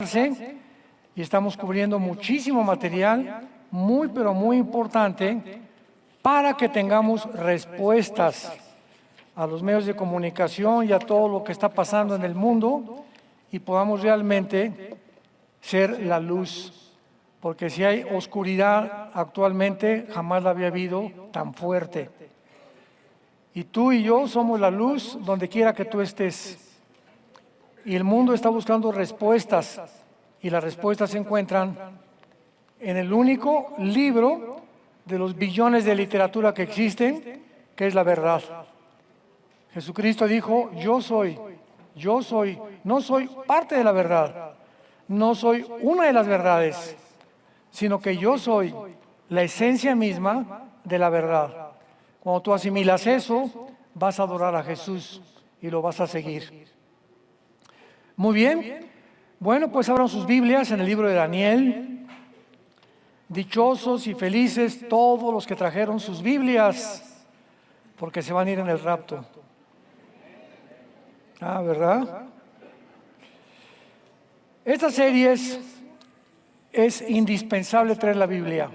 y estamos cubriendo muchísimo material, pero muy importante, para que tengamos respuestas a los medios de comunicación y a todo lo que está pasando en el mundo y podamos realmente ser la luz. Porque si hay oscuridad actualmente, jamás la había habido tan fuerte. Y tú y yo somos la luz donde quiera que tú estés. Y el mundo está buscando respuestas, y las respuestas se encuentran en el único libro de los billones de literatura que existen, que es la verdad. Jesucristo dijo, yo soy, no soy parte de la verdad, no soy una de las verdades, sino que yo soy la esencia misma de la verdad. Cuando tú asimilas eso, vas a adorar a Jesús y lo vas a seguir. Muy bien, bueno, pues abran sus Biblias en el libro de Daniel. Dichosos y felices todos los que trajeron sus Biblias, porque se van a ir en el rapto. ¿Verdad? Esta serie es indispensable traer la Biblia.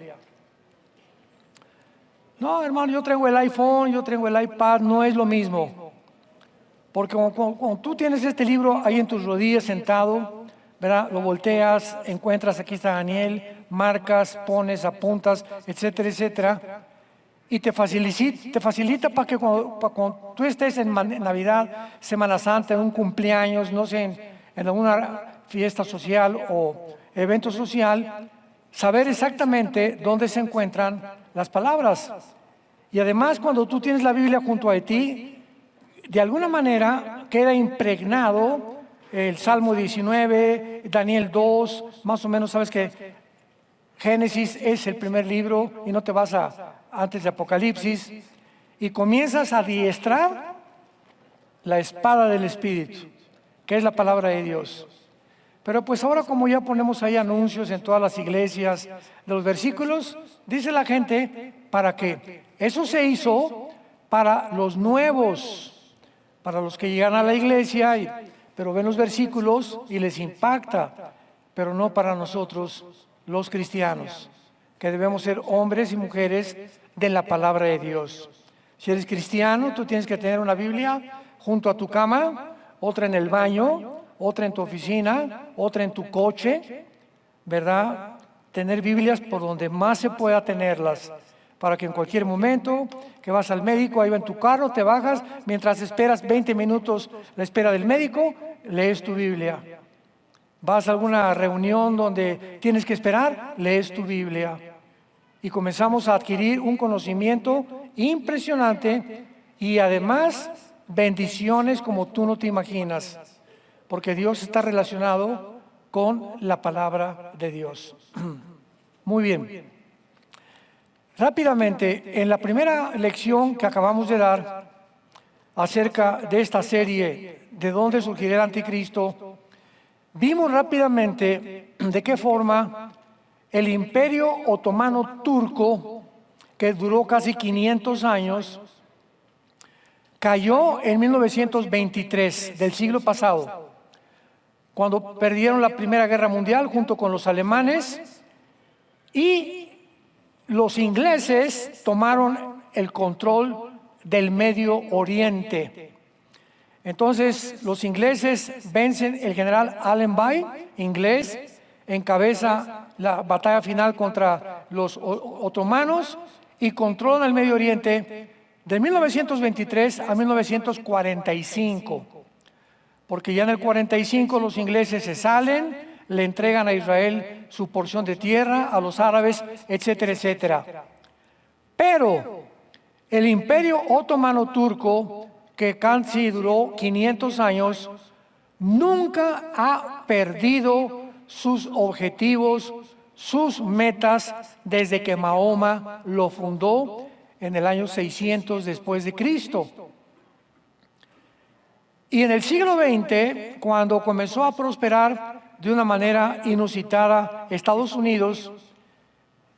No, hermano, yo traigo el iPhone, yo traigo el iPad, no es lo mismo. Porque cuando tú tienes este libro ahí en tus rodillas sentado, ¿verdad? Lo volteas, encuentras, aquí está Daniel, marcas, pones, apuntas, etcétera, etcétera. Y te facilita para que cuando tú estés en Navidad, Semana Santa, en un cumpleaños, no sé, en alguna fiesta social o evento social, saber exactamente dónde se encuentran las palabras. Y además, cuando tú tienes la Biblia junto a ti, de alguna manera queda impregnado el Salmo 19, Daniel 2, más o menos sabes que Génesis es el primer libro y no te vas antes de Apocalipsis, y comienzas a adiestrar la espada del Espíritu, que es la palabra de Dios. Pero pues ahora, como ya ponemos ahí anuncios en todas las iglesias de los versículos, dice la gente, ¿para qué? Eso se hizo para los nuevos, para los que llegan a la iglesia, pero ven los versículos y les impacta, pero no para nosotros, los cristianos, que debemos ser hombres y mujeres de la palabra de Dios. Si eres cristiano, tú tienes que tener una Biblia junto a tu cama, otra en el baño, otra en tu oficina, otra en tu coche, ¿verdad? Tener Biblias por donde más se pueda tenerlas, para que en cualquier momento que vas al médico, ahí va en tu carro, te bajas, mientras esperas 20 minutos la espera del médico, lees tu Biblia. Vas a alguna reunión donde tienes que esperar, lees tu Biblia. Y comenzamos a adquirir un conocimiento impresionante y además bendiciones como tú no te imaginas, porque Dios está relacionado con la palabra de Dios. Muy bien. Rápidamente, en la primera lección que acabamos de dar acerca de esta serie, de dónde surgirá el anticristo, vimos rápidamente de qué forma el Imperio Otomano Turco, que duró casi 500 años, cayó en 1923 del siglo pasado, cuando perdieron la Primera Guerra Mundial junto con los alemanes, y los ingleses tomaron el control del Medio Oriente. Entonces, los ingleses vencen, el general Allenby, inglés, encabeza la batalla final contra los otomanos y controlan el Medio Oriente de 1923 a 1945. Porque ya en el 45 los ingleses se salen, le entregan a Israel su porción de tierra, a los árabes, etcétera, etcétera. Pero el Imperio Otomano Turco, que casi duró 500 años, nunca ha perdido sus objetivos, sus metas, desde que Mahoma lo fundó en el año 600 después de Cristo. Y en el siglo XX, cuando comenzó a prosperar de una manera inusitada Estados Unidos,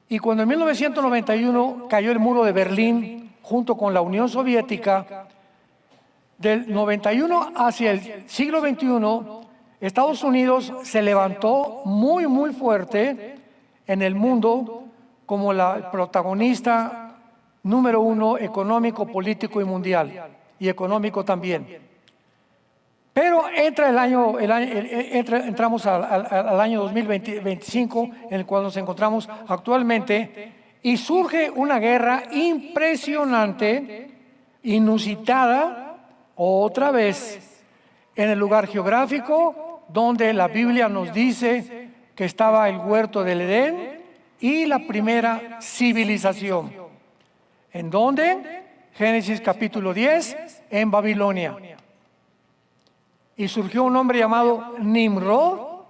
y cuando en 1991 cayó el muro de Berlín junto con la Unión Soviética, del 91 hacia el siglo XXI, Estados Unidos se levantó muy, muy fuerte en el mundo como la protagonista número uno económico, político y mundial, y económico también. Pero entramos al año 2025, en el cual nos encontramos actualmente, y surge una guerra impresionante, inusitada, otra vez, en el lugar geográfico donde la Biblia nos dice que estaba el huerto del Edén y la primera civilización. ¿En dónde? Génesis capítulo 10, en Babilonia. Y surgió un hombre llamado Nimrod,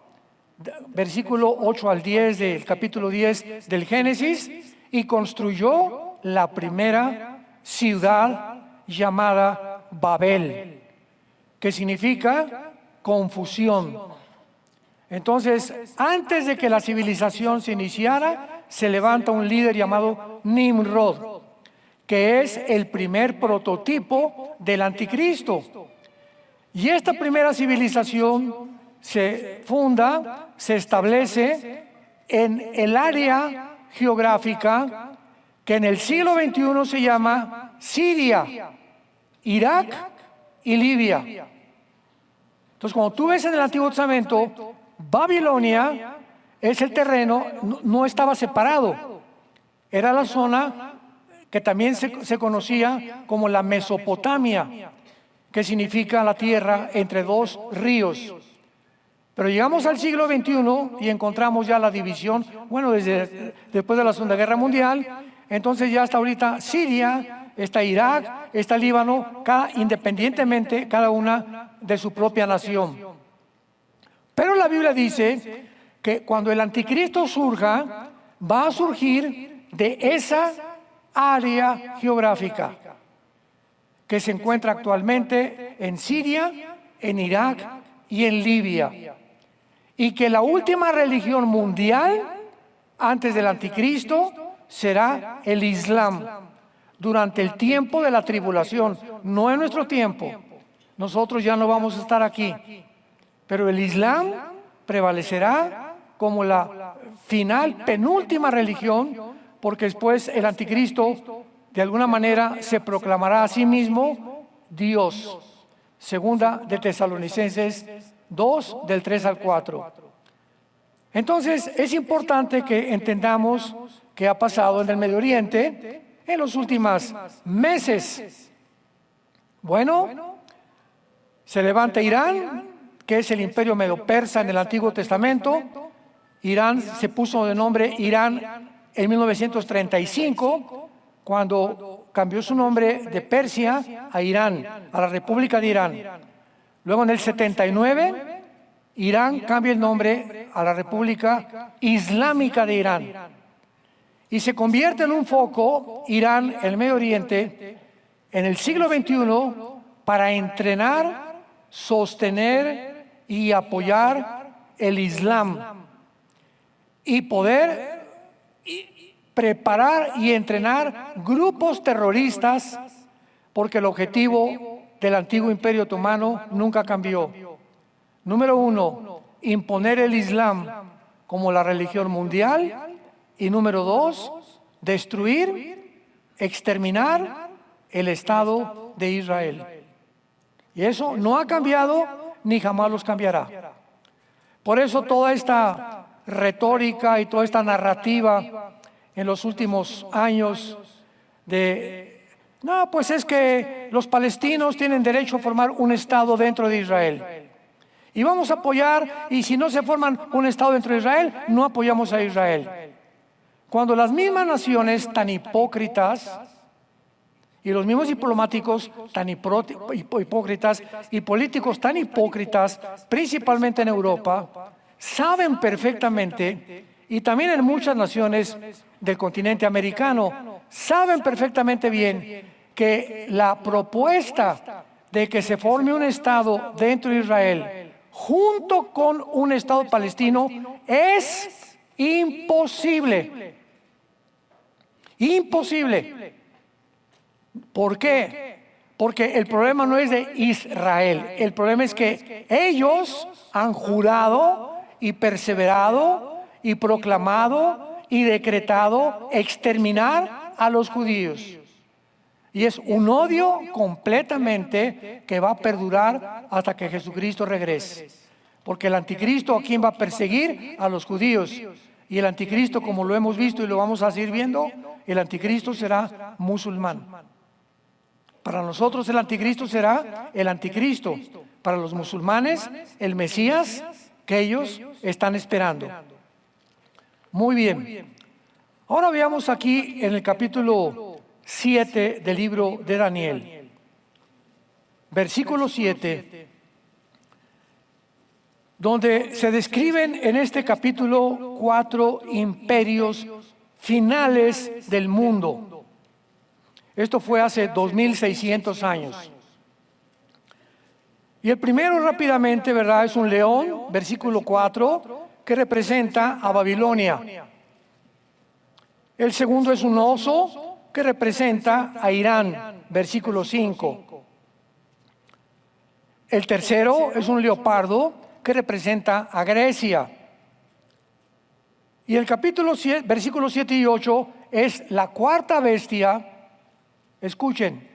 versículo 8 al 10 del capítulo 10 del Génesis, y construyó la primera ciudad llamada Babel, que significa confusión. Entonces, antes de que la civilización se iniciara, se levanta un líder llamado Nimrod, que es el primer prototipo del anticristo. Y esta primera civilización se funda, se establece en el área geográfica que en el siglo XXI se llama Siria, Irak y Libia. Entonces, cuando tú ves en el Antiguo Testamento, Babilonia es el terreno, no estaba separado. Era la zona que también se conocía como la Mesopotamia, que significa la tierra entre dos ríos. Pero llegamos al siglo XXI y encontramos ya la división, bueno, después de la Segunda Guerra Mundial, entonces ya hasta ahorita Siria, está Irak, está Líbano, independientemente cada una de su propia nación. Pero la Biblia dice que cuando el anticristo surja, va a surgir de esa área geográfica que se encuentra actualmente en Siria, en Irak y en Libia. Y que la última religión mundial, antes del anticristo, será el Islam, durante el tiempo de la tribulación, no en nuestro tiempo. Nosotros ya no vamos a estar aquí, pero el Islam prevalecerá como la penúltima religión, porque después el anticristo de alguna manera se proclamará a sí mismo Dios. Segunda de Tesalonicenses 2, del 3 al 4. Entonces, es importante que entendamos qué ha pasado en el Medio Oriente en los últimos meses. Bueno, se levanta Irán, que es el imperio medo-persa en el Antiguo Testamento. Irán se puso de nombre Irán en 1935, cuando cambió su nombre de Persia a Irán, a la República de Irán. Luego en el 79, Irán cambia el nombre a la República Islámica de Irán. Y se convierte en un foco, Irán, el Medio Oriente, en el siglo XXI, para entrenar, sostener y apoyar el Islam. Y poder preparar y entrenar grupos terroristas, porque el objetivo del antiguo imperio otomano nunca cambió. Número 1, imponer el Islam como la religión mundial. Y número 2, destruir, exterminar el Estado de Israel. Y eso no ha cambiado ni jamás los cambiará. Por eso toda esta retórica y toda esta narrativa en los últimos años no, pues es que los palestinos tienen derecho a formar un Estado dentro de Israel. Y vamos a apoyar, y si no se forman un Estado dentro de Israel, no apoyamos a Israel. Cuando las mismas naciones tan hipócritas y los mismos diplomáticos tan hipócritas y políticos tan hipócritas, principalmente en Europa, saben perfectamente, y también en muchas naciones del continente americano, saben perfectamente bien que la propuesta de que se forme un Estado dentro de Israel junto con un Estado palestino es imposible. Imposible. ¿Por qué? Porque el problema no es de Israel, el problema es que ellos han jurado y perseverado y proclamado y decretado exterminar a los judíos. Y es un odio completamente que va a perdurar hasta que Jesucristo regrese. Porque el anticristo, ¿a quién va a perseguir? A los judíos. Y el anticristo, como lo hemos visto y lo vamos a seguir viendo, el anticristo será musulmán. Para nosotros el anticristo será el anticristo. Para los musulmanes, el Mesías que ellos están esperando. Muy bien. Ahora veamos aquí en el capítulo 7 del libro de Daniel. Versículo 7. Donde se describen en este capítulo 4 imperios finales del mundo. Esto fue hace 2600 años. Y el primero rápidamente, ¿verdad? Es un león, versículo 4, que representa a Babilonia. El segundo es un oso, que representa a Irán, versículo 5. El tercero es un leopardo, que representa a Grecia. Y el capítulo 7, versículos 7 y 8 es la cuarta bestia. Escuchen,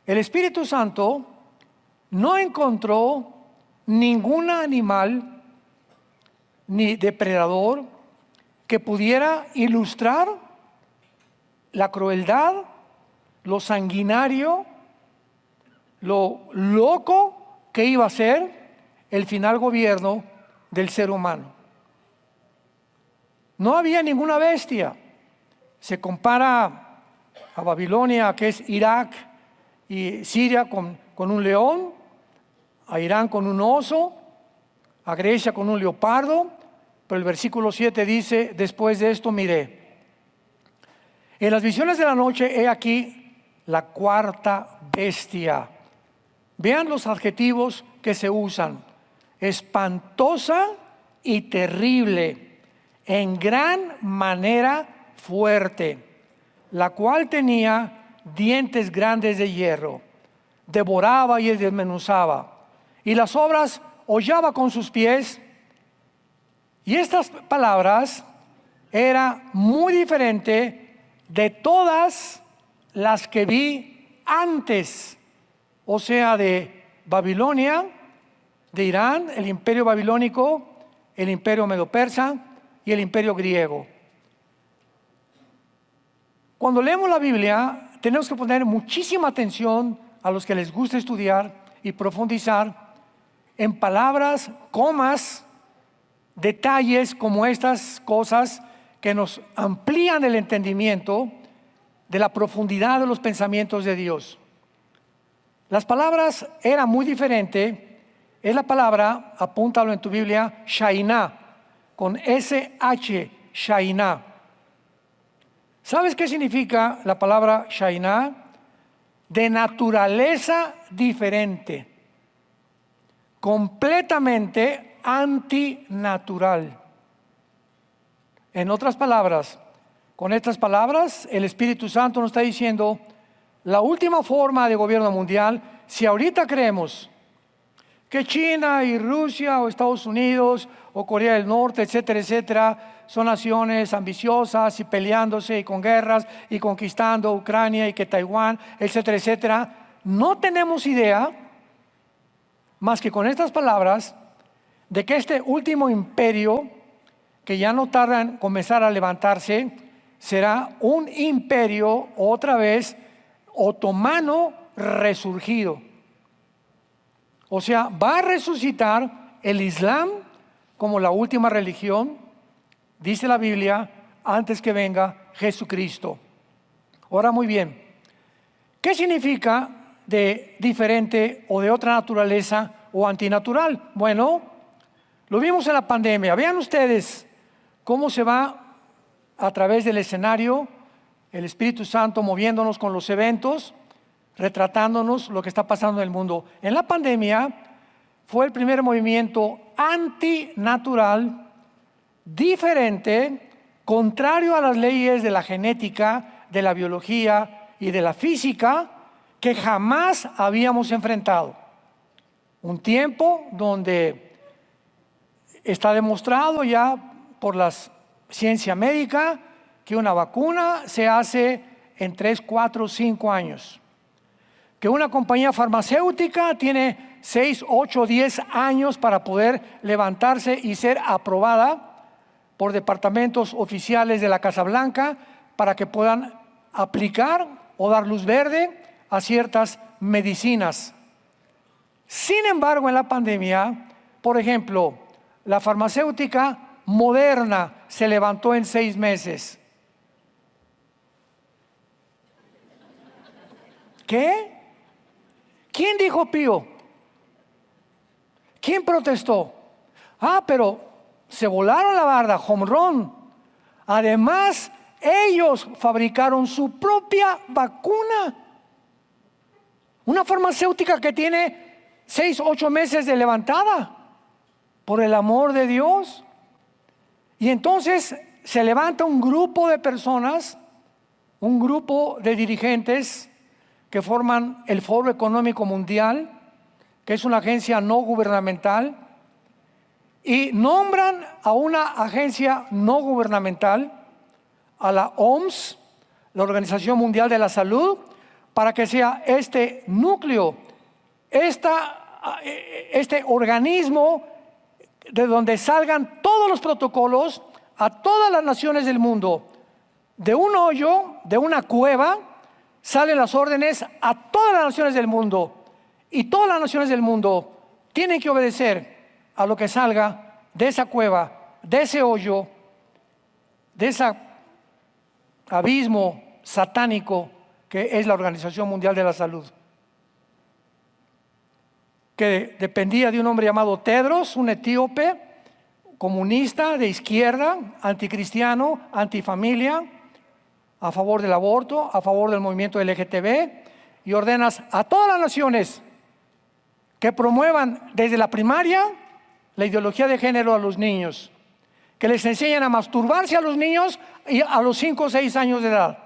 el Espíritu Santo no encontró ningún animal ni depredador que pudiera ilustrar la crueldad, lo sanguinario, lo loco que iba a ser el final gobierno del ser humano. No había ninguna bestia. Se compara a Babilonia, que es Irak, y Siria con un león, a Irán con un oso, a Grecia con un leopardo, pero el versículo 7 dice, después de esto miré. En las visiones de la noche, he aquí la cuarta bestia. Vean los adjetivos que se usan. Espantosa y terrible, en gran manera fuerte, la cual tenía dientes grandes de hierro, devoraba y desmenuzaba, y las obras hollaba con sus pies. Y estas palabras era muy diferente de todas las que vi antes, o sea, de Babilonia, de Irán, el imperio babilónico, el imperio medo-persa y el imperio griego. Cuando leemos la Biblia, tenemos que poner muchísima atención a los que les gusta estudiar y profundizar en palabras, comas, detalles como estas cosas que nos amplían el entendimiento de la profundidad de los pensamientos de Dios. Las palabras eran muy diferentes. Es la palabra, apúntalo en tu Biblia, Shainá, con SH, Shainá. ¿Sabes qué significa la palabra Shainá? De naturaleza diferente, completamente antinatural. En otras palabras, con estas palabras, el Espíritu Santo nos está diciendo, la última forma de gobierno mundial, si ahorita creemos que China y Rusia o Estados Unidos o Corea del Norte, etcétera, etcétera, son naciones ambiciosas y peleándose y con guerras y conquistando Ucrania y que Taiwán, etcétera, etcétera, no tenemos idea más que con estas palabras de que este último imperio, que ya no tarda en comenzar a levantarse, será un imperio otra vez otomano resurgido. O sea, va a resucitar el Islam como la última religión, dice la Biblia, antes que venga Jesucristo. Ahora muy bien, ¿qué significa de diferente o de otra naturaleza o antinatural? Bueno, lo vimos en la pandemia. Vean ustedes cómo se va a través del escenario el Espíritu Santo moviéndonos con los eventos, retratándonos lo que está pasando en el mundo. En la pandemia fue el primer movimiento antinatural, diferente, contrario a las leyes de la genética, de la biología y de la física, que jamás habíamos enfrentado. Un tiempo donde está demostrado ya por la ciencia médica que una vacuna se hace en 3, 4, 5 años. Que una compañía farmacéutica tiene 6, 8, 10 años para poder levantarse y ser aprobada por departamentos oficiales de la Casa Blanca para que puedan aplicar o dar luz verde a ciertas medicinas. Sin embargo, en la pandemia, por ejemplo, la farmacéutica Moderna se levantó en 6 meses. ¿Qué? ¿Quién dijo pío? ¿Quién protestó? Pero se volaron la barda, home run. Además, ellos fabricaron su propia vacuna. Una farmacéutica que tiene 6, 8 meses de levantada, por el amor de Dios. Y entonces se levanta un grupo de personas, un grupo de dirigentes que forman el Foro Económico Mundial, que es una agencia no gubernamental, y nombran a una agencia no gubernamental, a la OMS, la Organización Mundial de la Salud, para que sea este núcleo, este organismo de donde salgan todos los protocolos a todas las naciones del mundo. De un hoyo, de una cueva, salen las órdenes a todas las naciones del mundo. Y todas las naciones del mundo tienen que obedecer a lo que salga de esa cueva, de ese hoyo, de ese abismo satánico que es la Organización Mundial de la Salud, que dependía de un hombre llamado Tedros, un etíope, comunista, de izquierda, anticristiano, antifamilia, a favor del aborto, a favor del movimiento LGTB, y ordenas a todas las naciones que promuevan desde la primaria la ideología de género a los niños, que les enseñen a masturbarse a los niños y a los 5 o 6 años de edad,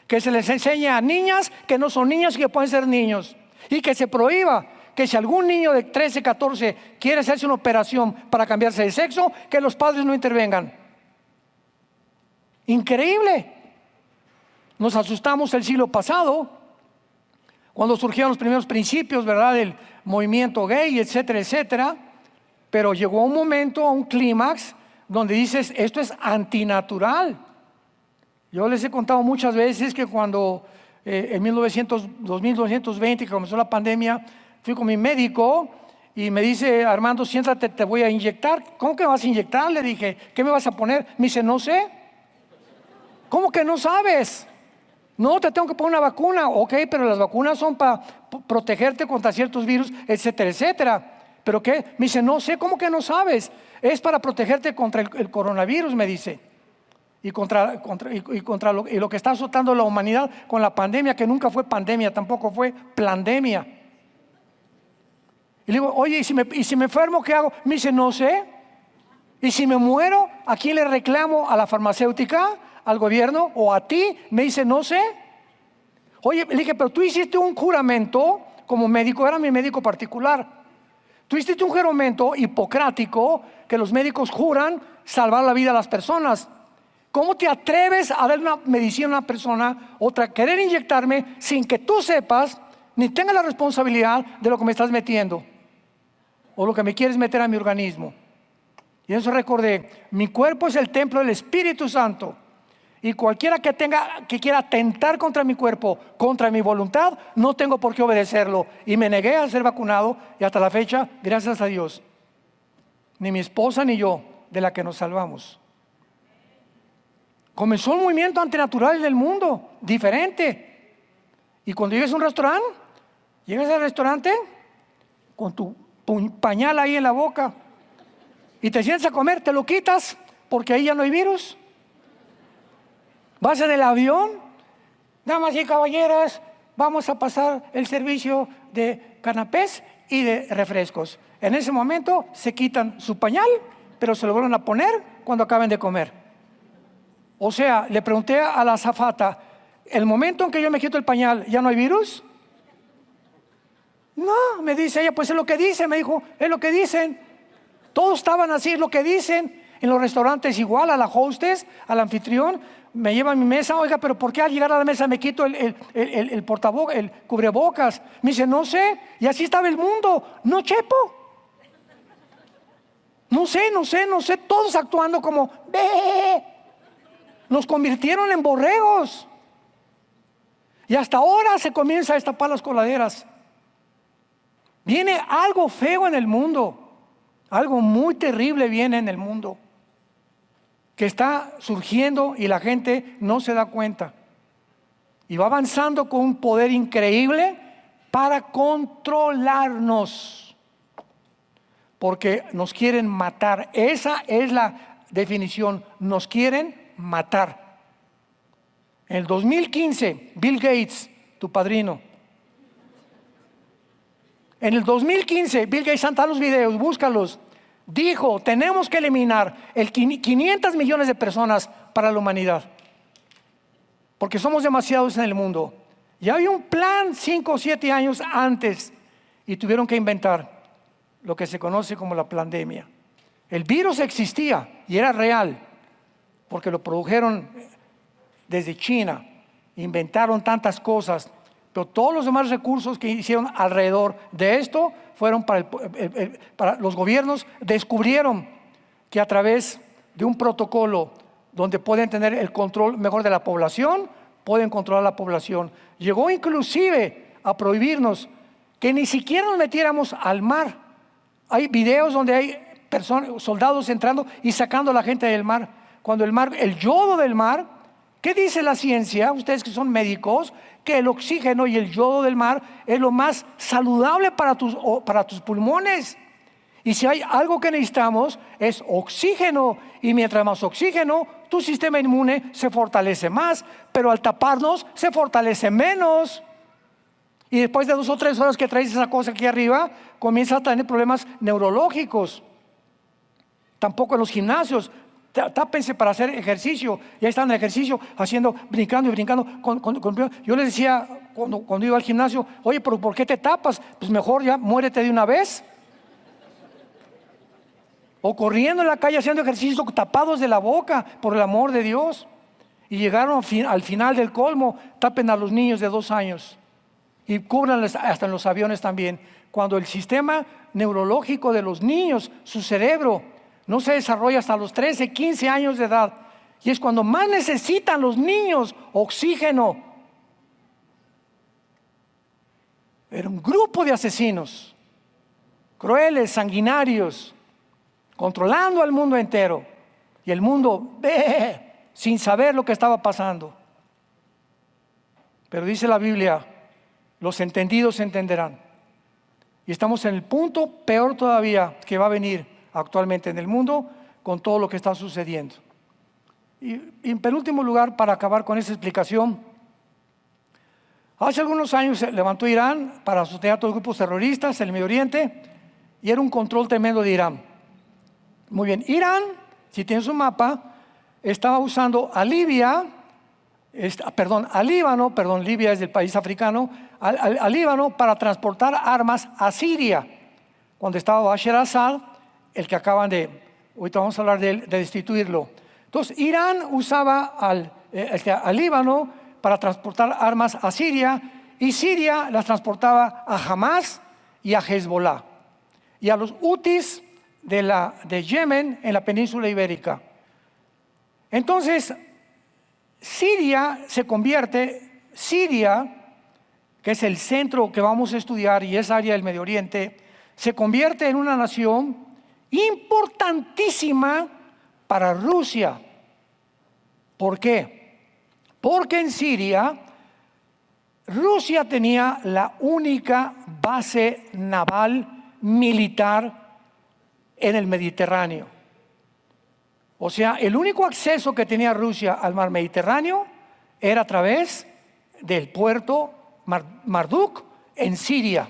que se les enseñe a niñas que no son niñas y que pueden ser niños, y que se prohíba que si algún niño de 13, 14 quiere hacerse una operación para cambiarse de sexo, que los padres no intervengan. Increíble. Nos asustamos el siglo pasado cuando surgieron los primeros principios, ¿verdad?, del movimiento gay, etcétera, etcétera. Pero llegó un momento, a un clímax, donde dices, esto es antinatural. Yo les he contado muchas veces que cuando en 2220, que comenzó la pandemia, fui con mi médico y me dice, Armando, siéntate, te voy a inyectar. ¿Cómo que vas a inyectar? Le dije, ¿qué me vas a poner? Me dice, no sé. ¿Cómo que no sabes? No, te tengo que poner una vacuna. Ok, pero las vacunas son para protegerte contra ciertos virus, etcétera, etcétera. ¿Pero qué? Me dice, no sé. ¿Cómo que no sabes? Es para protegerte contra el coronavirus, me dice. Y contra lo que está azotando la humanidad con la pandemia, que nunca fue pandemia, tampoco fue plandemia. Y le digo, oye, ¿y si me enfermo, qué hago? Me dice, no sé. ¿Y si me muero, a quién le reclamo? ¿A la farmacéutica? ¿Al gobierno? ¿O a ti? Me dice, no sé. Oye, le dije, pero tú hiciste un juramento como médico, era mi médico particular. Tú hiciste un juramento hipocrático que los médicos juran salvar la vida a las personas. ¿Cómo te atreves a dar una medicina a una persona, querer inyectarme sin que tú sepas ni tengas la responsabilidad de lo que me estás metiendo o lo que me quieres meter a mi organismo? Y eso recordé, mi cuerpo es el templo del Espíritu Santo. Y cualquiera que quiera atentar contra mi cuerpo, contra mi voluntad, no tengo por qué obedecerlo. Y me negué a ser vacunado y hasta la fecha, gracias a Dios, ni mi esposa ni yo, de la que nos salvamos. Comenzó un movimiento antinatural del mundo, diferente. Y cuando llegas al restaurante con tu pañal ahí en la boca y te sientas a comer, te lo quitas porque ahí ya no hay virus. Vas en el avión, damas y caballeros, vamos a pasar el servicio de canapés y de refrescos. En ese momento se quitan su pañal, pero se lo vuelven a poner cuando acaben de comer. O sea, le pregunté a la azafata, ¿el momento en que yo me quito el pañal ya no hay virus? No, me dice ella, pues es lo que dice, me dijo, es lo que dicen. Todos estaban así, es lo que dicen. En los restaurantes igual, a la hostess, al anfitrión, me lleva a mi mesa, oiga, pero ¿por qué al llegar a la mesa me quito el cubrebocas? Me dice, no sé, y así estaba el mundo, no chepo. No sé, todos actuando como, ¡bé! Nos convirtieron en borregos. Y hasta ahora se comienza a destapar las coladeras. Viene algo feo en el mundo. Algo muy terrible viene en el mundo. Que está surgiendo y la gente no se da cuenta. Y va avanzando con un poder increíble para controlarnos. Porque nos quieren matar. Esa es la definición. Nos quieren matar. En el 2015, Bill Gates, tu padrino. En el 2015, Bill Gates, están los videos, búscalos. Dijo, tenemos que eliminar 500 millones de personas para la humanidad. Porque somos demasiados en el mundo. Ya había un plan 5 o 7 años antes y tuvieron que inventar lo que se conoce como la pandemia. El virus existía y era real porque lo produjeron desde China, inventaron tantas cosas, pero todos los demás recursos que hicieron alrededor de esto fueron para los gobiernos. Descubrieron que a través de un protocolo donde pueden tener el control mejor de la población, pueden controlar la población. Llegó inclusive a prohibirnos que ni siquiera nos metiéramos al mar. Hay videos donde hay soldados entrando y sacando a la gente del mar. Cuando el yodo del mar, ¿qué dice la ciencia? Ustedes que son médicos, que el oxígeno y el yodo del mar es lo más saludable para tus pulmones. Y si hay algo que necesitamos es oxígeno. Y mientras más oxígeno, tu sistema inmune se fortalece más. Pero al taparnos, se fortalece menos. Y después de 2 o 3 horas que traes esa cosa aquí arriba, comienzas a tener problemas neurológicos. Tampoco en los gimnasios. Tápense para hacer ejercicio. Ya están en el ejercicio, brincando y brincando. Yo les decía cuando iba al gimnasio, oye, pero ¿por qué te tapas? Pues mejor ya muérete de una vez. O corriendo en la calle haciendo ejercicio tapados de la boca, por el amor de Dios. Y llegaron al final del colmo, tapen a los niños de 2 años. Y cúbranles hasta en los aviones también. Cuando el sistema neurológico de los niños, su cerebro, no se desarrolla hasta los 13, 15 años de edad. Y es cuando más necesitan los niños oxígeno. Era un grupo de asesinos, crueles, sanguinarios, controlando al mundo entero. Y el mundo sin saber lo que estaba pasando. Pero dice la Biblia, los entendidos entenderán. Y estamos en el punto peor todavía que va a venir actualmente en el mundo con todo lo que está sucediendo. Y en penúltimo lugar, para acabar con esa explicación, hace algunos años se levantó Irán para sostener a todos los grupos terroristas en el Medio Oriente y era un control tremendo de Irán. Muy bien, Irán, si tienes un mapa, estaba usando a Libia, Libia es del país africano, a Líbano para transportar armas a Siria, cuando estaba Bashar al-Assad, el que acaban ahorita vamos a hablar de él, de destituirlo. Entonces, Irán usaba al Líbano para transportar armas a Siria, y Siria las transportaba a Hamas y a Hezbollah, y a los Hutis de Yemen en la península ibérica. Entonces, Siria, que es el centro que vamos a estudiar y es área del Medio Oriente, se convierte en una nación importantísima para Rusia. ¿Por qué? Porque en Siria, Rusia tenía la única base naval militar en el Mediterráneo. O sea, el único acceso que tenía Rusia al mar Mediterráneo era a través del puerto Marduk en Siria.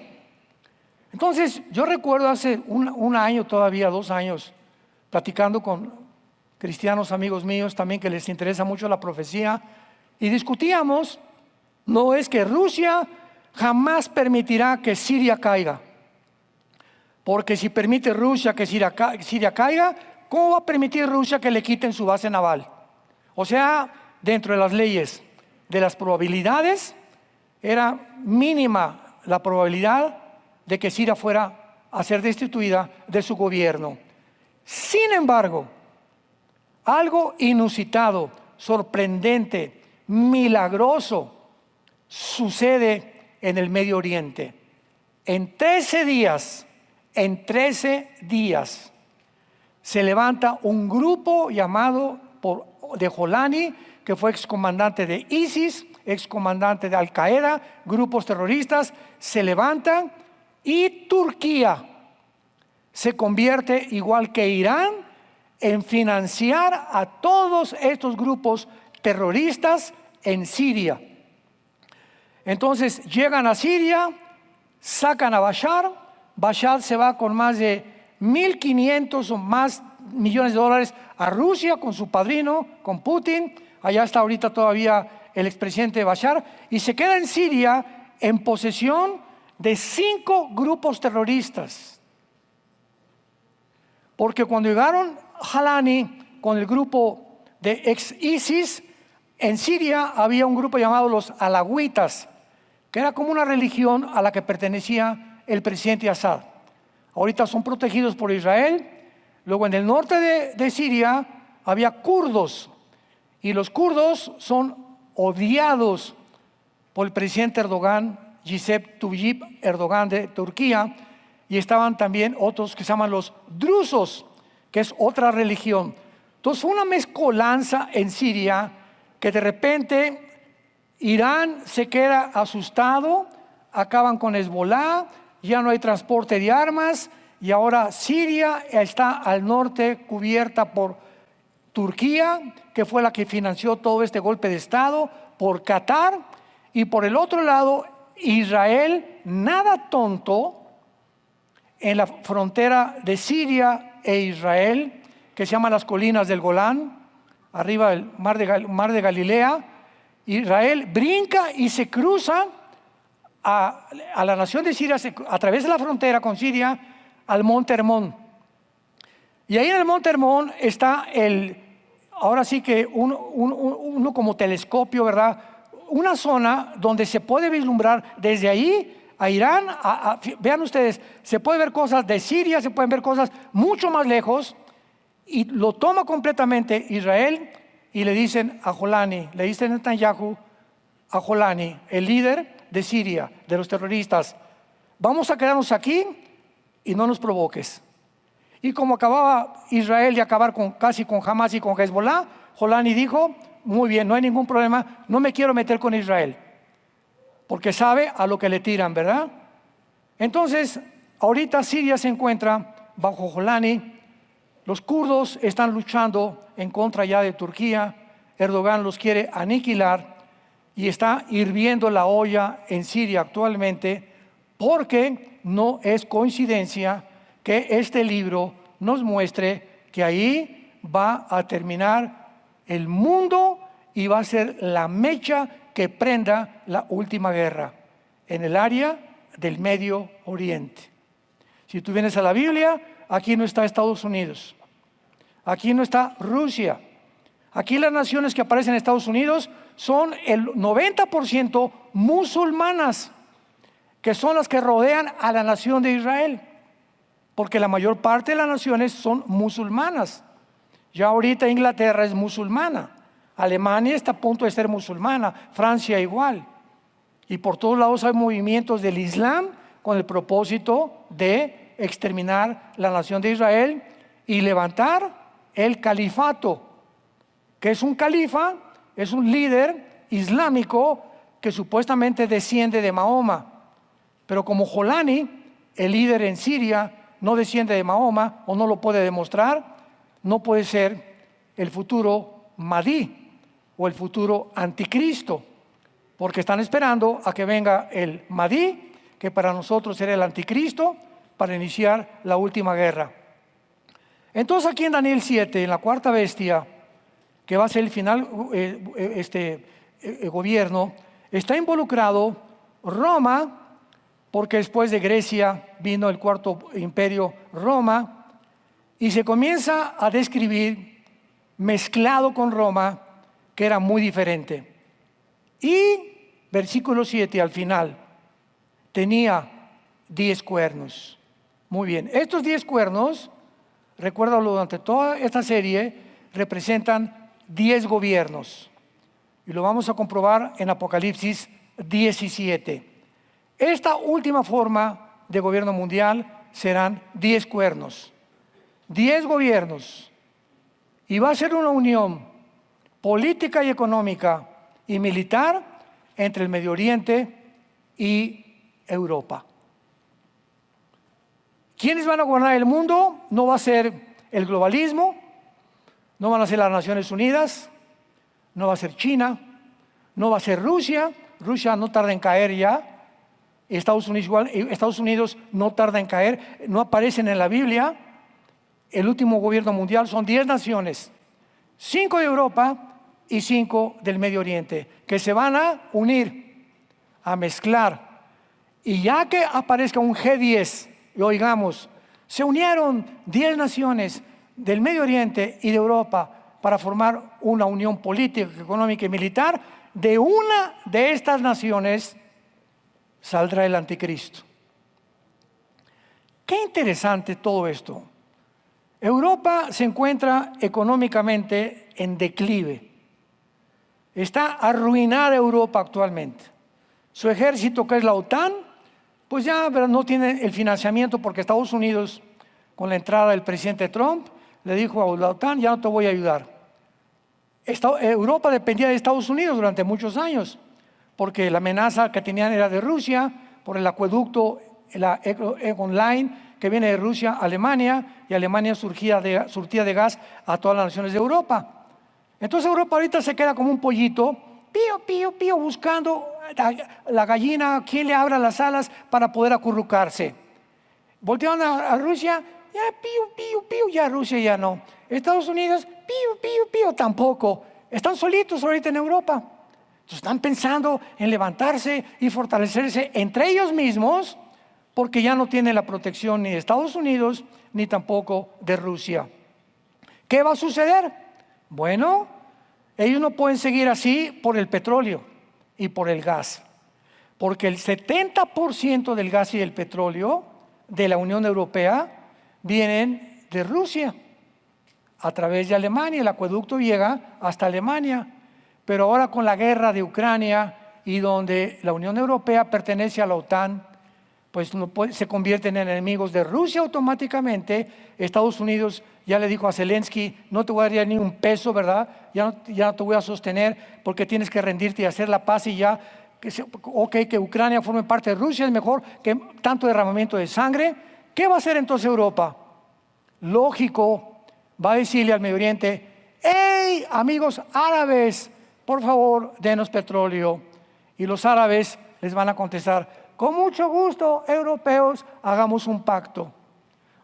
Entonces, yo recuerdo hace un año todavía, 2 años, platicando con cristianos amigos míos también que les interesa mucho la profecía, y discutíamos, no es que Rusia jamás permitirá que Siria caiga. Porque si permite Rusia que Siria caiga, ¿cómo va a permitir Rusia que le quiten su base naval? O sea, dentro de las leyes de las probabilidades, era mínima la probabilidad de que Siria fuera a ser destituida de su gobierno. Sin embargo, algo inusitado, sorprendente, milagroso sucede en el Medio Oriente. En 13 días se levanta un grupo llamado de Jolani, que fue excomandante de ISIS, excomandante de Al Qaeda, grupos terroristas, se levantan y Turquía se convierte, igual que Irán, en financiar a todos estos grupos terroristas en Siria. Entonces llegan a Siria, sacan a Bashar. Bashar se va con más de 1.500 o más millones de dólares a Rusia con su padrino, con Putin. Allá está ahorita todavía el expresidente Bashar, y se queda en Siria en posesión de 5 grupos terroristas. Porque cuando llegaron Jalani con el grupo de ex-ISIS, en Siria había un grupo llamado los alawitas, que era como una religión a la que pertenecía el presidente Assad. Ahorita son protegidos por Israel. Luego en el norte de Siria había kurdos, y los kurdos son odiados por el presidente Erdogan, Recep Tayyip Erdogan de Turquía, y estaban también otros que se llaman los drusos, que es otra religión. Entonces fue una mezcolanza en Siria que de repente Irán se queda asustado, acaban con Hezbolá, ya no hay transporte de armas, y ahora Siria está al norte cubierta por Turquía, que fue la que financió todo este golpe de Estado, por Qatar, y por el otro lado Israel, nada tonto, en la frontera de Siria e Israel, que se llaman las colinas del Golán, arriba del mar de Galilea. Israel brinca y se cruza a la nación de Siria, a través de la frontera con Siria, al monte Hermón. Y ahí en el monte Hermón está ahora sí que uno como telescopio, ¿verdad? Una zona donde se puede vislumbrar desde ahí a Irán. Vean ustedes, se puede ver cosas de Siria, se pueden ver cosas mucho más lejos, y lo toma completamente Israel. Y le dicen a Jolani, le dicen a Netanyahu, a Jolani, el líder de Siria, de los terroristas: vamos a quedarnos aquí y no nos provoques. Y como acababa Israel de acabar casi con Hamas y con Hezbollah, Jolani dijo: muy bien, no hay ningún problema, no me quiero meter con Israel, porque sabe a lo que le tiran, ¿verdad? Entonces, ahorita Siria se encuentra bajo Jolani. Los kurdos están luchando en contra ya de Turquía. Erdogan los quiere aniquilar, y está hirviendo la olla en Siria actualmente, porque no es coincidencia que este libro nos muestre que ahí va a terminar el mundo y va a ser la mecha que prenda la última guerra en el área del Medio Oriente. Si tú vienes a la Biblia, aquí no está Estados Unidos, aquí no está Rusia. Aquí las naciones que aparecen en Estados Unidos son el 90% musulmanas, que son las que rodean a la nación de Israel, porque la mayor parte de las naciones son musulmanas. Ya ahorita Inglaterra es musulmana, Alemania está a punto de ser musulmana, Francia igual. Y por todos lados hay movimientos del Islam con el propósito de exterminar la nación de Israel y levantar el califato, que es un califa, es un líder islámico que supuestamente desciende de Mahoma. Pero como Jolani, el líder en Siria, no desciende de Mahoma o no lo puede demostrar, no puede ser el futuro Mahdi o el futuro anticristo, porque están esperando a que venga el Mahdi, que para nosotros será el anticristo, para iniciar la última guerra. Entonces aquí en Daniel 7, en la cuarta bestia, que va a ser el final gobierno, está involucrado Roma, porque después de Grecia vino el cuarto imperio, Roma, y se comienza a describir mezclado con Roma, que era muy diferente. Y versículo 7 al final, tenía 10 cuernos. Muy bien, estos 10 cuernos, recuérdalo, durante toda esta serie, representan 10 gobiernos. Y lo vamos a comprobar en Apocalipsis 17. Esta última forma de gobierno mundial serán 10 cuernos, 10 gobiernos. Y va a ser una unión política y económica y militar entre el Medio Oriente y Europa. ¿Quiénes van a gobernar el mundo? No va a ser el globalismo, no van a ser las Naciones Unidas, no va a ser China, no va a ser Rusia. Rusia no tarda en caer ya. Estados Unidos igual, Estados Unidos no tarda en caer, no aparecen en la Biblia. El último gobierno mundial son 10 naciones, 5 de Europa y 5 del Medio Oriente, que se van a unir, a mezclar. Y ya que aparezca un G10, y oigamos, se unieron 10 naciones del Medio Oriente y de Europa para formar una unión política, económica y militar. De una de estas naciones saldrá el anticristo. Qué interesante todo esto. Europa se encuentra económicamente en declive. Está arruinada Europa actualmente. Su ejército, que es la OTAN, pues ya no tiene el financiamiento, porque Estados Unidos, con la entrada del presidente Trump, le dijo a la OTAN: ya no te voy a ayudar. Europa dependía de Estados Unidos durante muchos años, porque la amenaza que tenían era de Rusia, por el acueducto, la Egon Line, que viene de Rusia a Alemania, y Alemania surtía de gas a todas las naciones de Europa. Entonces Europa ahorita se queda como un pollito, pío, pío, pío, buscando la gallina, quien le abra las alas para poder acurrucarse. Voltearon a Rusia, ya pío, pío, pío, ya Rusia ya no. Estados Unidos, pío, pío, pío, tampoco. Están solitos ahorita en Europa. Entonces están pensando en levantarse y fortalecerse entre ellos mismos, porque ya no tienen la protección ni de Estados Unidos ni tampoco de Rusia. ¿Qué va a suceder? Bueno, ellos no pueden seguir así por el petróleo y por el gas, porque el 70% del gas y del petróleo de la Unión Europea vienen de Rusia a través de Alemania. El acueducto llega hasta Alemania, pero ahora con la guerra de Ucrania, y donde la Unión Europea pertenece a la OTAN, pues se convierten en enemigos de Rusia automáticamente. Estados Unidos ya le dijo a Zelensky: no te voy a dar ni un peso, ¿verdad? Ya no te voy a sostener, porque tienes que rendirte y hacer la paz, y ya, que Ucrania forme parte de Rusia es mejor que tanto derramamiento de sangre. ¿Qué va a hacer entonces Europa? Lógico, va a decirle al Medio Oriente: ¡hey, amigos árabes, por favor, denos petróleo! Y los árabes les van a contestar: con mucho gusto, europeos, hagamos un pacto.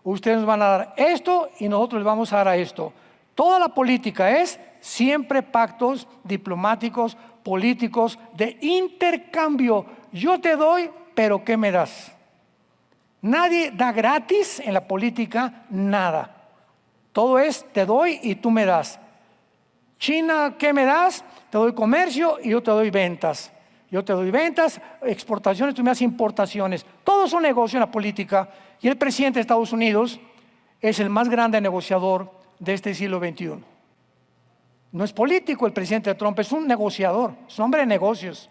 Ustedes nos van a dar esto y nosotros les vamos a dar a esto. Toda la política es siempre pactos diplomáticos, políticos, de intercambio. Yo te doy, pero ¿qué me das? Nadie da gratis en la política nada. Todo es te doy y tú me das. China, ¿qué me das? Te doy comercio y yo te doy ventas. Yo te doy ventas, exportaciones, tú me das importaciones. Todo es un negocio en la política. Y el presidente de Estados Unidos es el más grande negociador de este siglo XXI. No es político el presidente Trump, es un negociador, es un hombre de negocios.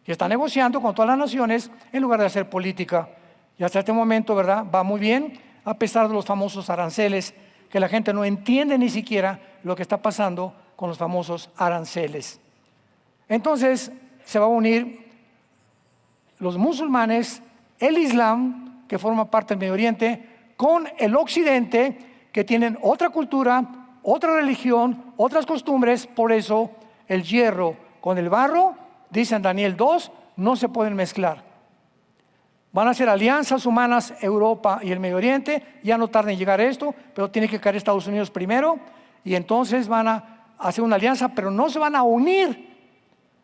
Y está negociando con todas las naciones en lugar de hacer política. Y hasta este momento, ¿verdad?, va muy bien, a pesar de los famosos aranceles, que la gente no entiende ni siquiera lo que está pasando con los famosos aranceles. Entonces se va a unir los musulmanes, el Islam, que forma parte del Medio Oriente, con el Occidente, que tienen otra cultura, otra religión, otras costumbres. Por eso el hierro con el barro, dice en Daniel 2, no se pueden mezclar. Van a hacer alianzas humanas Europa y el Medio Oriente. Ya no tarda en llegar esto, pero tiene que caer Estados Unidos primero, y entonces van a hacer una alianza, pero no se van a unir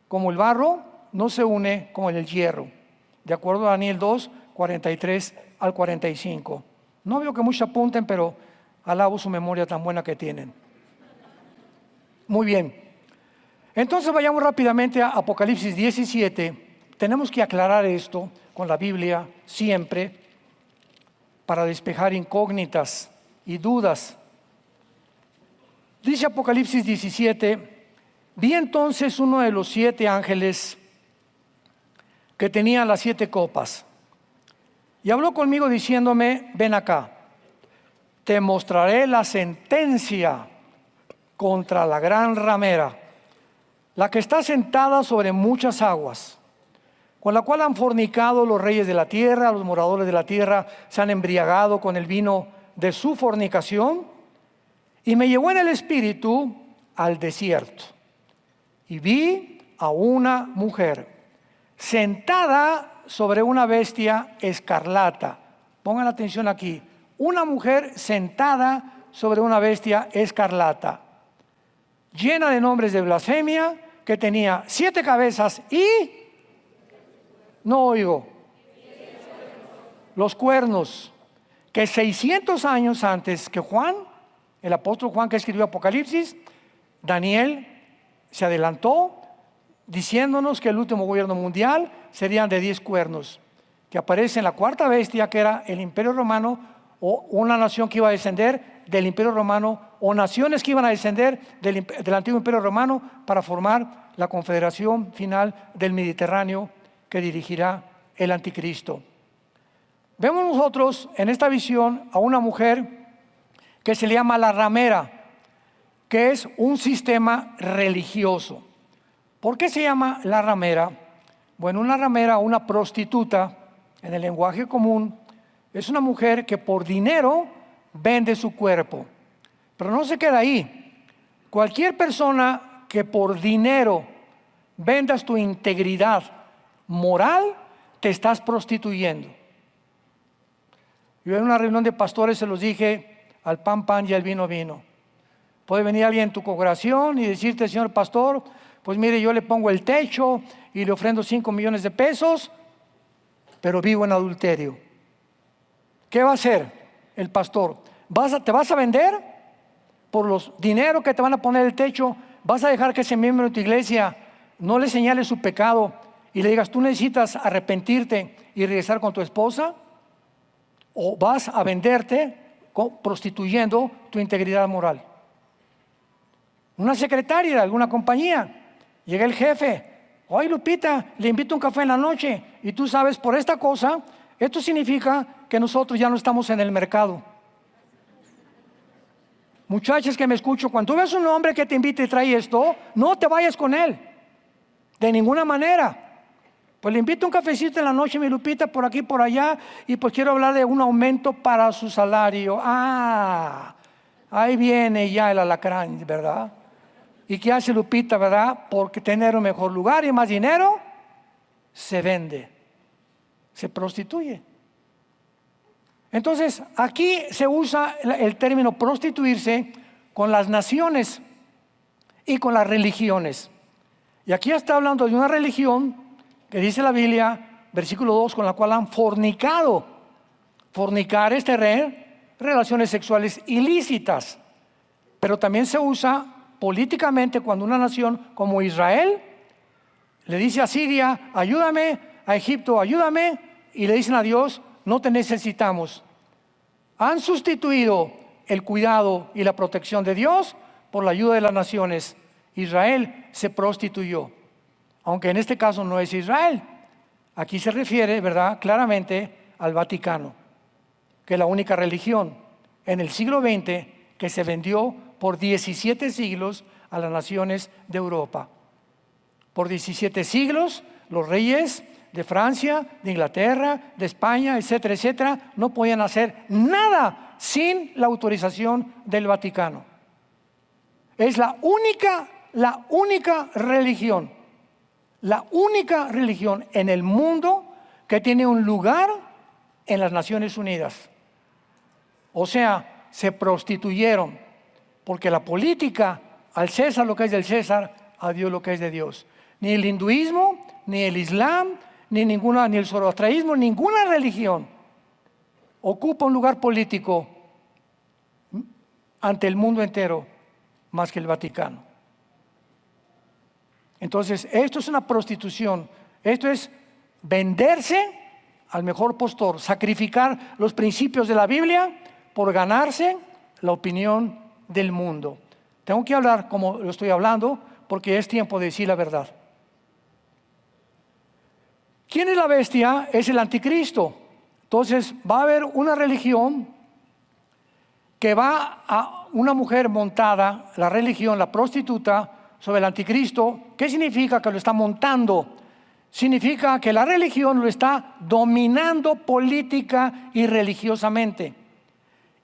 como el barro no se une con el hierro. de acuerdo a Daniel 2, 43 al 45. No veo que muchos apunten, pero alabo su memoria tan buena que tienen. Muy bien. Entonces vayamos rápidamente a Apocalipsis 17. Tenemos que aclarar esto con la Biblia siempre para despejar incógnitas y dudas. Dice Apocalipsis 17, vi entonces uno de los 7 ángeles que tenía las 7 copas y habló conmigo diciéndome, ven acá, te mostraré la sentencia contra la gran ramera, la que está sentada sobre muchas aguas, con la cual han fornicado los reyes de la tierra, los moradores de la tierra se han embriagado con el vino de su fornicación, y me llevó en el espíritu al desierto, y vi a una mujer sentada sobre una bestia escarlata. Pongan atención aquí, una mujer sentada sobre una bestia escarlata, llena de nombres de blasfemia, que tenía 7 cabezas y... No oigo. Los cuernos, que 600 años antes que Juan, el apóstol Juan que escribió Apocalipsis, Daniel se adelantó diciéndonos que el último gobierno mundial serían de 10 cuernos, que aparece en la 4ª bestia, que era el Imperio Romano, o una nación que iba a descender del Imperio Romano, o naciones que iban a descender del antiguo Imperio Romano para formar la confederación final del Mediterráneo que dirigirá el anticristo. Vemos nosotros en esta visión a una mujer que se le llama la ramera, que es un sistema religioso. ¿Por qué se llama la ramera? Bueno, una ramera, una prostituta, en el lenguaje común, es una mujer que por dinero vende su cuerpo. Pero no se queda ahí. Cualquier persona que por dinero vendas tu integridad moral, te estás prostituyendo. Yo en una reunión de pastores se los dije, al pan pan y al vino vino. Puede venir alguien en tu congregación y decirte, señor pastor, pues mire, yo le pongo el techo y le ofrendo 5 millones de pesos, pero vivo en adulterio. ¿Qué va a hacer el pastor? ¿Te vas a vender por los dinero que te van a poner el techo? ¿Vas a dejar que ese miembro de tu iglesia no le señale su pecado y le digas, tú necesitas arrepentirte y regresar con tu esposa? ¿O vas a venderte prostituyendo tu integridad moral? Una secretaria de alguna compañía, llega el jefe, oye Lupita, le invito a un café en la noche, y tú sabes, por esta cosa, esto significa que nosotros ya no estamos en el mercado. Muchachas que me escucho, cuando tú ves un hombre que te invita y trae esto, no te vayas con él, de ninguna manera. Pues le invito a un cafecito en la noche, mi Lupita, por aquí, por allá, y pues quiero hablar de un aumento para su salario. Ah, ahí viene ya el alacrán, ¿verdad? ¿Y qué hace Lupita, verdad? Porque tener un mejor lugar y más dinero, se vende, se prostituye. Entonces, aquí se usa el término prostituirse con las naciones y con las religiones. Y aquí está hablando de una religión que dice la Biblia, versículo 2, con la cual han fornicado. Fornicar es tener relaciones sexuales ilícitas, pero también se usa políticamente cuando una nación como Israel le dice a Siria, ayúdame, a Egipto, ayúdame, y le dicen a Dios, no te necesitamos. Han sustituido el cuidado y la protección de Dios por la ayuda de las naciones. Israel se prostituyó, aunque en este caso no es Israel. Aquí se refiere, ¿verdad?, claramente al Vaticano, que es la única religión en el siglo XX que se vendió por 17 siglos a las naciones de Europa. Por 17 siglos, los reyes de Francia, de Inglaterra, de España, etcétera, etcétera, no podían hacer nada sin la autorización del Vaticano. Es la única religión en el mundo que tiene un lugar en las Naciones Unidas. O sea, se prostituyeron, porque la política, al César lo que es del César, a Dios lo que es de Dios. Ni el hinduismo, ni el islam, ni el zoroastrianismo, ninguna religión ocupa un lugar político ante el mundo entero más que el Vaticano. Entonces, esto es una prostitución, esto es venderse al mejor postor, sacrificar los principios de la Biblia por ganarse la opinión del mundo. Tengo que hablar como lo estoy hablando porque es tiempo de decir la verdad. ¿Quién es la bestia? Es el anticristo. Entonces va a haber una religión que va a una mujer montada, la religión, la prostituta, sobre el anticristo. ¿Qué significa que lo está montando? Significa que la religión lo está dominando política y religiosamente.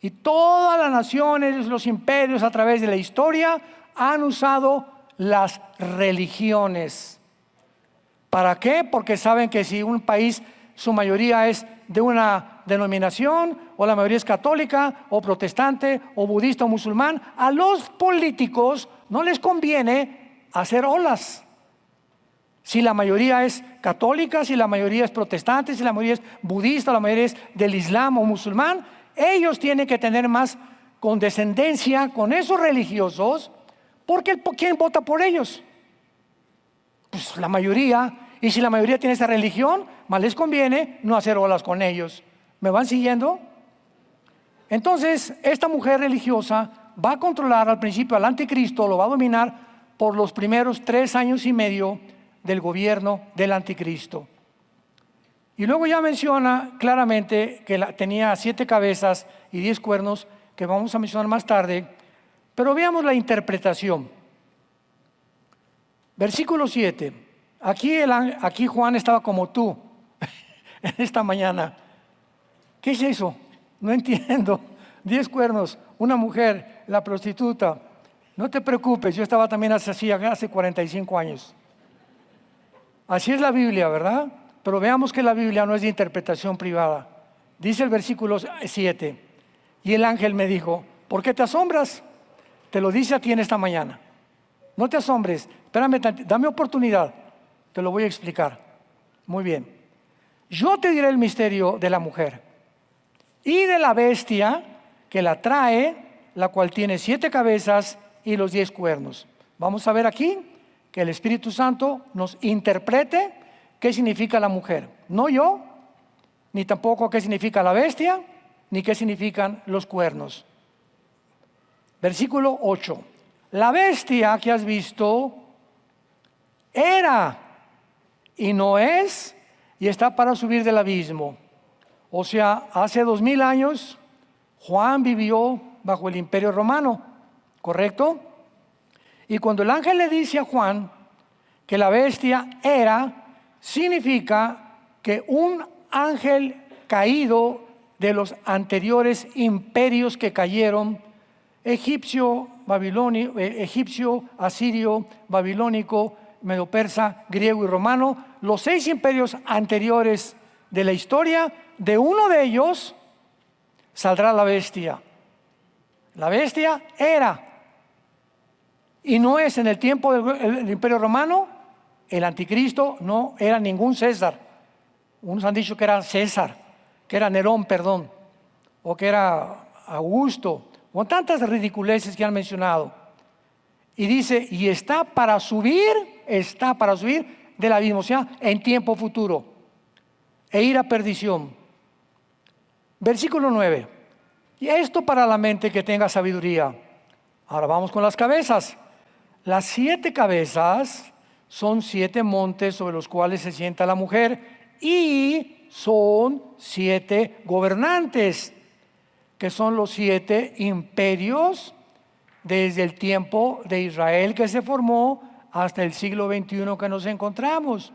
Y todas las naciones, los imperios a través de la historia han usado las religiones. ¿Para qué? Porque saben que si un país, su mayoría es de una denominación, o la mayoría es católica, o protestante, o budista, o musulmán, a los políticos no les conviene hacer olas. Si la mayoría es católica, si la mayoría es protestante, si la mayoría es budista, la mayoría es del Islam o musulmán, ellos tienen que tener más condescendencia con esos religiosos, porque ¿quién vota por ellos? Pues la mayoría. Y si la mayoría tiene esa religión, más les conviene no hacer olas con ellos. ¿Me van siguiendo? Entonces, esta mujer religiosa va a controlar al principio al anticristo, lo va a dominar por los primeros 3 años y medio del gobierno del anticristo. Y luego ya menciona claramente que tenía 7 cabezas y 10 cuernos, que vamos a mencionar más tarde. Pero veamos la interpretación. Versículo 7. Aquí Juan estaba como tú en esta mañana. ¿Qué es eso? No entiendo. 10 cuernos, una mujer, la prostituta. No te preocupes, yo estaba también hace 45 años. Así es la Biblia, ¿verdad? Pero veamos que la Biblia no es de interpretación privada. Dice el versículo 7. Y el ángel me dijo, ¿por qué te asombras? Te lo dice a ti en esta mañana. No te asombres, espérame, dame oportunidad. Te lo voy a explicar. Muy bien. Yo te diré el misterio de la mujer y de la bestia que la trae, la cual tiene 7 cabezas y los 10 cuernos. Vamos a ver aquí que el Espíritu Santo nos interprete qué significa la mujer. No yo, ni tampoco qué significa la bestia, ni qué significan los cuernos. Versículo 8. La bestia que has visto era y no es, y está para subir del abismo. O sea, hace 2000 años Juan vivió bajo el Imperio Romano, ¿correcto? Y cuando el ángel le dice a Juan que la bestia era, significa que un ángel caído de los anteriores imperios que cayeron, egipcio, asirio, babilónico, medo-persa, griego y romano, los 6 imperios anteriores de la historia, de uno de ellos saldrá la bestia. La bestia era, y no es en el tiempo del Imperio Romano, el anticristo no era ningún César. Unos han dicho que era César, que era Nerón, perdón, o que era Augusto, o tantas ridiculeces que han mencionado. Y dice, y está para subir del abismo, o sea, en tiempo futuro, e ir a perdición. Versículo 9. Y esto para la mente que tenga sabiduría. Ahora vamos con las cabezas. Las 7 cabezas son 7 montes sobre los cuales se sienta la mujer, y son 7 gobernantes, que son los 7 imperios desde el tiempo de Israel que se formó hasta el siglo XXI que nos encontramos.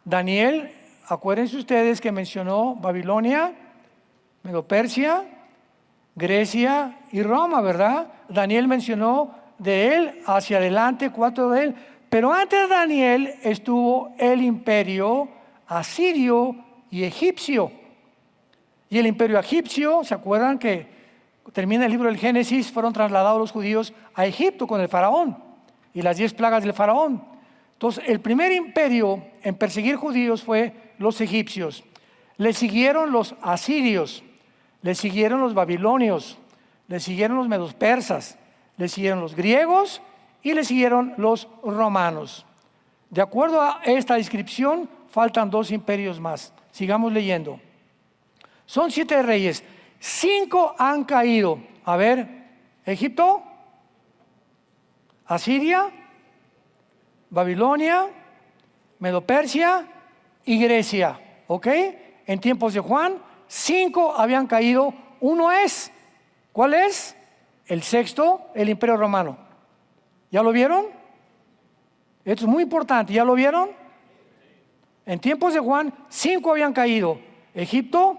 Daniel, acuérdense ustedes que mencionó Babilonia, Medo-Persia, Grecia y Roma, ¿verdad? Daniel mencionó de él hacia adelante 4 de él, pero antes de Daniel estuvo el imperio asirio y egipcio. Y el imperio egipcio, ¿se acuerdan que termina el libro del Génesis? Fueron trasladados los judíos a Egipto con el faraón y las 10 plagas del faraón. Entonces, el primer imperio en perseguir judíos fue los egipcios. Le siguieron los asirios, le siguieron los babilonios, le siguieron los medos persas, le siguieron los griegos y le siguieron los romanos. De acuerdo a esta descripción, faltan 2 imperios más. Sigamos leyendo. Son 7 reyes, 5 han caído. A ver, Egipto, Asiria, Babilonia, Medo-Persia y Grecia. ¿Ok? En tiempos de Juan, 5 habían caído. Uno es, ¿cuál es? El sexto, el Imperio Romano. ¿Ya lo vieron? Esto es muy importante. ¿Ya lo vieron? En tiempos de Juan, 5 habían caído. Egipto,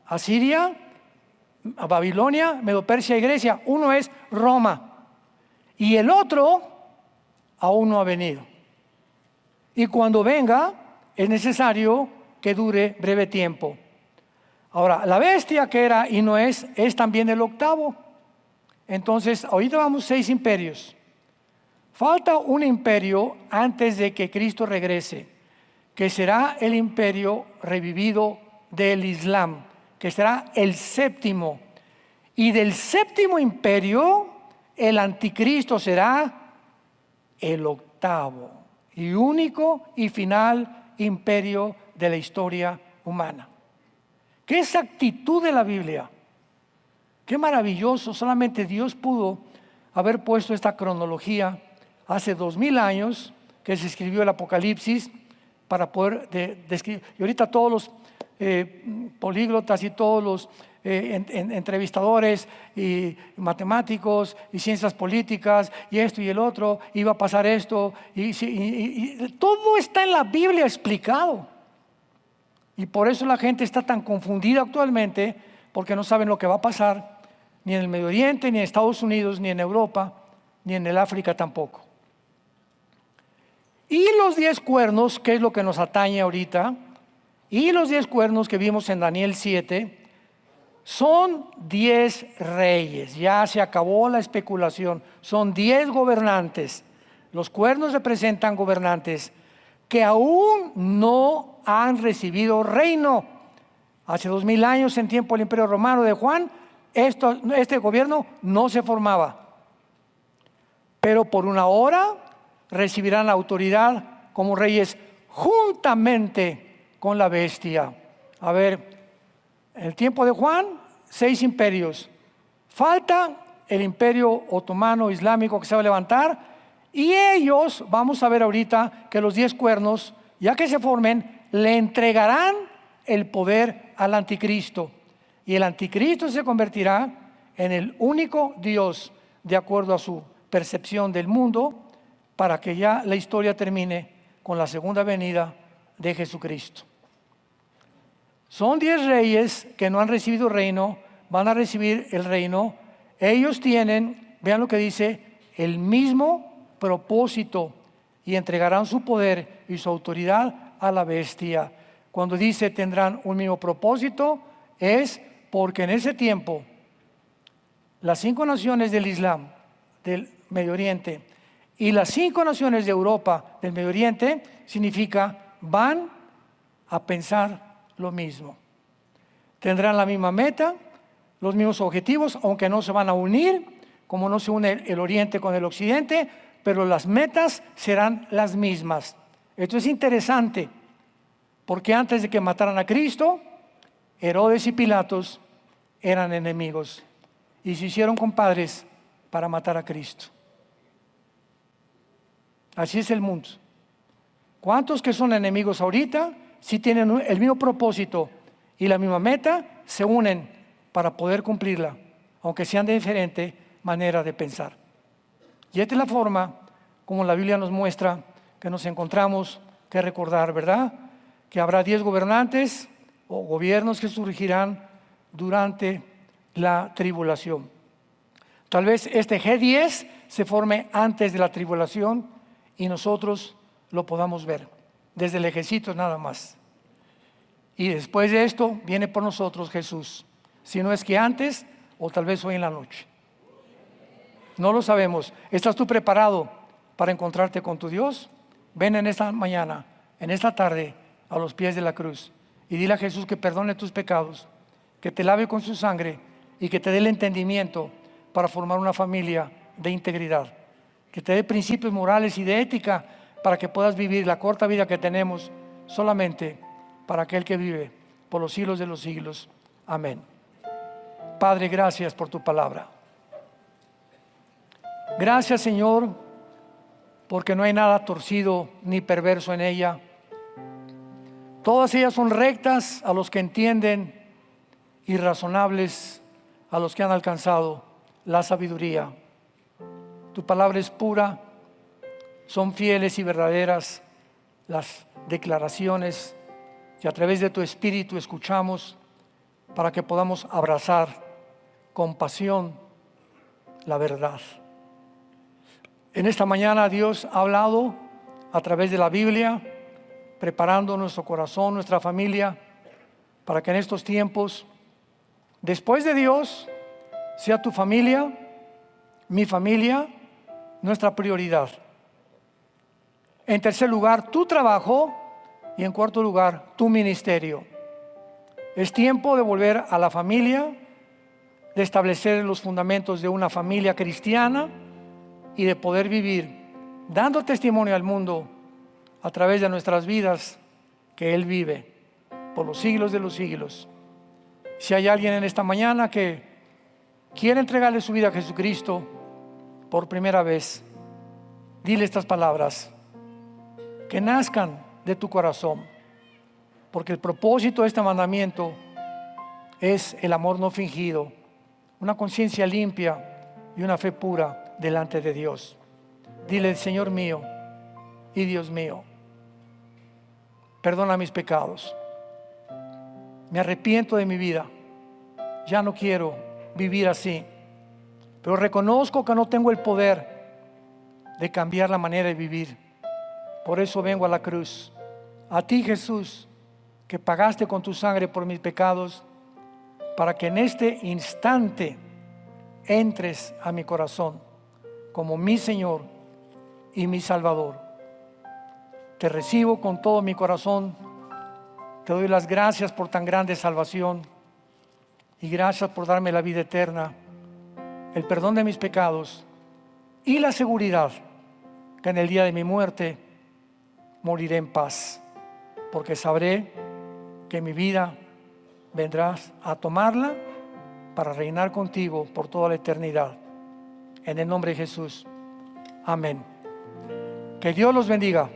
Asiria, Babilonia, Medo-Persia y Grecia. Uno es Roma. Y el otro aún no ha venido. Y cuando venga, es necesario que dure breve tiempo. Ahora, la bestia que era y no es también el octavo. Entonces, ahorita vamos 6 imperios. Falta un imperio antes de que Cristo regrese, que será el imperio revivido del Islam, que será el séptimo. Y del séptimo imperio, el anticristo será el octavo y único y final imperio de la historia humana. ¡Qué exactitud de la Biblia! ¡Qué maravilloso! Solamente Dios pudo haber puesto esta cronología hace 2000 años que se escribió el Apocalipsis para poder describir. Y ahorita todos los políglotas y todos los entrevistadores y matemáticos y ciencias políticas y esto y el otro, iba a pasar esto y todo está en la Biblia explicado. Y por eso la gente está tan confundida actualmente, porque no saben lo que va a pasar ni en el Medio Oriente, ni en Estados Unidos, ni en Europa, ni en el África tampoco. Y los 10 cuernos, que es lo que nos atañe ahorita, y los 10 cuernos que vimos en Daniel 7, son 10 reyes. Ya se acabó la especulación. Son 10 gobernantes. Los cuernos representan gobernantes que aún no han recibido reino. Hace 2000 años, en tiempo del Imperio Romano de Juan, este gobierno no se formaba. Pero por una hora recibirán la autoridad como reyes juntamente con la bestia. A ver, en el tiempo de Juan, 6 imperios. Falta el imperio otomano islámico que se va a levantar, y ellos, vamos a ver ahorita que los 10 cuernos, ya que se formen, le entregarán el poder al anticristo. Y el anticristo se convertirá en el único Dios de acuerdo a su percepción del mundo, para que ya la historia termine con la segunda venida de Jesucristo. Son 10 reyes que no han recibido reino, van a recibir el reino. Ellos tienen, vean lo que dice, el mismo propósito, y entregarán su poder y su autoridad a la bestia. Cuando dice tendrán un mismo propósito, es porque en ese tiempo las 5 naciones del Islam, del Medio Oriente, y las 5 naciones de Europa, del Medio Oriente, significa van a pensar lo mismo. Tendrán la misma meta, los mismos objetivos, aunque no se van a unir, como no se une el Oriente con el Occidente, pero las metas serán las mismas. Esto es interesante, porque antes de que mataran a Cristo, Herodes y Pilatos eran enemigos y se hicieron compadres para matar a Cristo. Así es el mundo. ¿Cuántos que son enemigos ahorita, si tienen el mismo propósito y la misma meta, se unen para poder cumplirla, aunque sean de diferente manera de pensar? Y esta es la forma como la Biblia nos muestra que nos encontramos que recordar, ¿verdad? Que habrá 10 gobernantes o gobiernos que surgirán durante la tribulación. Tal vez este G10 se forme antes de la tribulación y nosotros lo podamos ver desde lejecitos nada más. Y después de esto viene por nosotros Jesús, si no es que antes o tal vez hoy en la noche. No lo sabemos. ¿Estás tú preparado para encontrarte con tu Dios? ven en esta mañana, en esta tarde, a los pies de la cruz y dile a Jesús que perdone tus pecados, que te lave con su sangre y que te dé el entendimiento para formar una familia de integridad, que te dé principios morales y de ética para que puedas vivir la corta vida que tenemos solamente para aquel que vive por los siglos de los siglos. Amén. Padre, gracias por tu palabra. Gracias, Señor, porque no hay nada torcido ni perverso en ella. Todas ellas son rectas a los que entienden y razonables a los que han alcanzado la sabiduría. Tu palabra es pura, son fieles y verdaderas las declaraciones que a través de tu Espíritu escuchamos para que podamos abrazar con pasión la verdad. En esta mañana Dios ha hablado a través de la Biblia, preparando nuestro corazón, nuestra familia, para que en estos tiempos, después de Dios, sea tu familia, mi familia, nuestra prioridad. En tercer lugar, tu trabajo, y en cuarto lugar, tu ministerio. Es tiempo de volver a la familia, de establecer los fundamentos de una familia cristiana y de poder vivir dando testimonio al mundo a través de nuestras vidas que Él vive por los siglos de los siglos. Si hay alguien en esta mañana que quiere entregarle su vida a Jesucristo por primera vez, dile estas palabras, que nazcan de tu corazón, porque el propósito de este mandamiento es el amor no fingido, una conciencia limpia y una fe pura delante de Dios. Dile, Señor mío y Dios mío, perdona mis pecados, me arrepiento de mi vida, ya no quiero vivir así, pero reconozco que no tengo el poder de cambiar la manera de vivir. Por eso vengo a la cruz, a ti, Jesús, que pagaste con tu sangre por mis pecados, para que en este instante entres a mi corazón como mi Señor y mi Salvador. Te recibo con todo mi corazón, te doy las gracias por tan grande salvación y gracias por darme la vida eterna, el perdón de mis pecados y la seguridad que en el día de mi muerte moriré en paz, porque sabré que mi vida vendrás a tomarla para reinar contigo por toda la eternidad. En el nombre de Jesús. Amén. Que Dios los bendiga.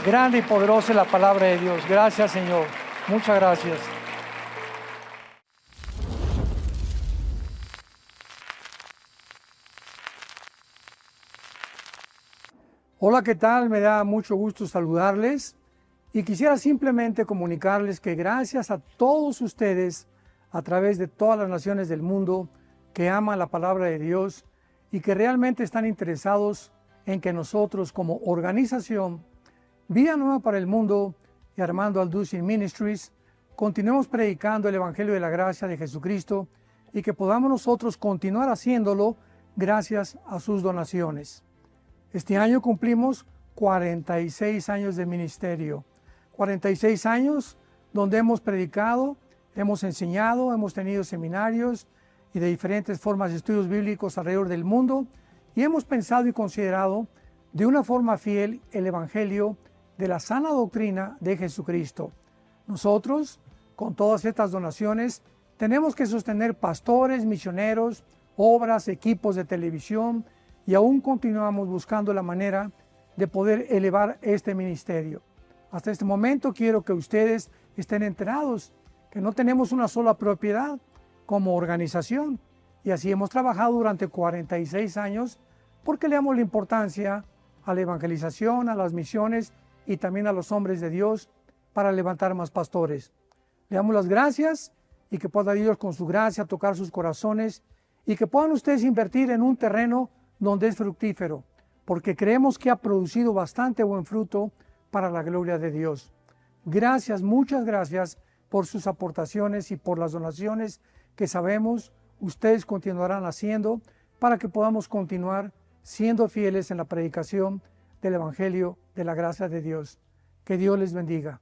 Grande y poderosa es la palabra de Dios. Gracias, Señor. Muchas gracias. Hola, ¿qué tal? Me da mucho gusto saludarles y quisiera simplemente comunicarles que gracias a todos ustedes a través de todas las naciones del mundo que aman la palabra de Dios y que realmente están interesados en que nosotros como organización Vida Nueva para el Mundo y Armando Alducin Ministries continuemos predicando el Evangelio de la Gracia de Jesucristo y que podamos nosotros continuar haciéndolo gracias a sus donaciones. Este año cumplimos 46 años de ministerio, 46 años donde hemos predicado, hemos enseñado, hemos tenido seminarios y de diferentes formas de estudios bíblicos alrededor del mundo y hemos pensado y considerado de una forma fiel el Evangelio de la sana doctrina de Jesucristo. Nosotros, con todas estas donaciones, tenemos que sostener pastores, misioneros, obras, equipos de televisión y aún continuamos buscando la manera de poder elevar este ministerio. Hasta este momento quiero que ustedes estén enterados que no tenemos una sola propiedad como organización y así hemos trabajado durante 46 años porque le damos la importancia a la evangelización, a las misiones y también a los hombres de Dios para levantar más pastores. Le damos las gracias y que pueda Dios con su gracia tocar sus corazones y que puedan ustedes invertir en un terreno donde es fructífero, porque creemos que ha producido bastante buen fruto para la gloria de Dios. Gracias, muchas gracias por sus aportaciones y por las donaciones que sabemos ustedes continuarán haciendo para que podamos continuar siendo fieles en la predicación del Evangelio de la gracia de Dios. Que Dios les bendiga.